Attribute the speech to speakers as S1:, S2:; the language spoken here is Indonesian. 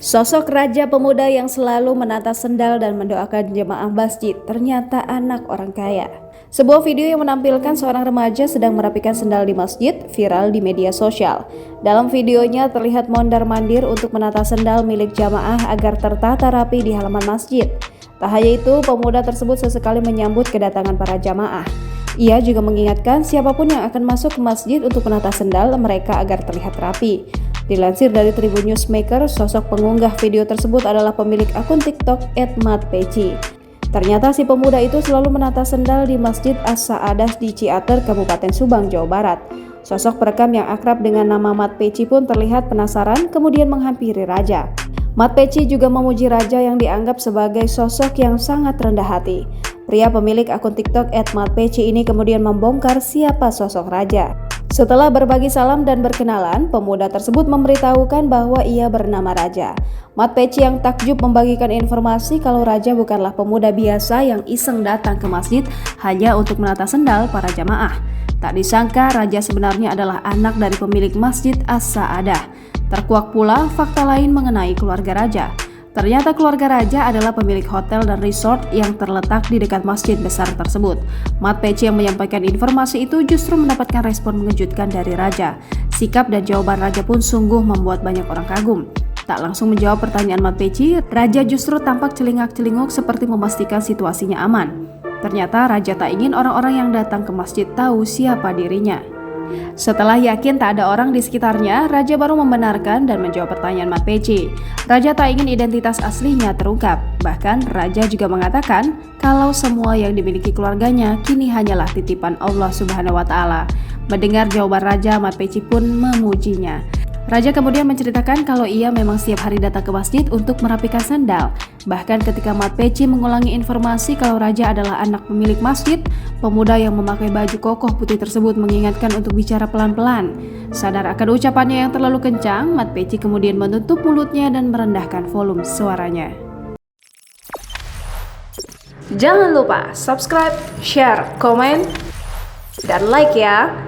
S1: Sosok raja pemuda yang selalu menata sendal dan mendoakan jemaah masjid ternyata anak orang kaya. Sebuah video yang menampilkan seorang remaja sedang merapikan sendal di masjid viral di media sosial. Dalam videonya terlihat mondar-mandir untuk menata sendal milik jamaah agar tertata rapi di halaman masjid. Tak hanya itu, pemuda tersebut sesekali menyambut kedatangan para jamaah. Ia juga mengingatkan siapapun yang akan masuk ke masjid untuk menata sendal mereka agar terlihat rapi. Dilansir dari Tribun Newsmaker, sosok pengunggah video tersebut adalah pemilik akun TikTok @matpeci. Ternyata si pemuda itu selalu menata sendal di Masjid As-Saadah di Ciater, Kabupaten Subang, Jawa Barat. Sosok perekam yang akrab dengan nama Matpeci pun terlihat penasaran kemudian menghampiri Raja. Matpeci juga memuji Raja yang dianggap sebagai sosok yang sangat rendah hati. Pria pemilik akun TikTok @matpeci ini kemudian membongkar siapa sosok Raja. Setelah berbagi salam dan berkenalan, pemuda tersebut memberitahukan bahwa ia bernama Raja. Matpeci yang takjub membagikan informasi kalau Raja bukanlah pemuda biasa yang iseng datang ke masjid hanya untuk menata sendal para jamaah. Tak disangka Raja sebenarnya adalah anak dari pemilik Masjid As-Saadah. Terkuak pula fakta lain mengenai keluarga Raja. Ternyata keluarga Raja adalah pemilik hotel dan resort yang terletak di dekat masjid besar tersebut. Matpeci yang menyampaikan informasi itu justru mendapatkan respon mengejutkan dari Raja. Sikap dan jawaban Raja pun sungguh membuat banyak orang kagum. Tak langsung menjawab pertanyaan Matpeci, Raja justru tampak celingak-celinguk seperti memastikan situasinya aman. Ternyata Raja tak ingin orang-orang yang datang ke masjid tahu siapa dirinya. Setelah yakin tak ada orang di sekitarnya, Raja baru membenarkan dan menjawab pertanyaan Matpeci. Raja tak ingin identitas aslinya terungkap. Bahkan Raja juga mengatakan kalau semua yang dimiliki keluarganya kini hanyalah titipan Allah Subhanahu wa Ta'ala. Mendengar jawaban Raja, Matpeci pun memujinya. Raja kemudian menceritakan kalau ia memang setiap hari datang ke masjid untuk merapikan sandal. Bahkan ketika Matpeci mengulangi informasi kalau Raja adalah anak pemilik masjid, pemuda yang memakai baju kokoh putih tersebut mengingatkan untuk bicara pelan-pelan. Sadar akan ucapannya yang terlalu kencang, Matpeci kemudian menutup mulutnya dan merendahkan volume suaranya. Jangan lupa subscribe, share, komen, dan like ya!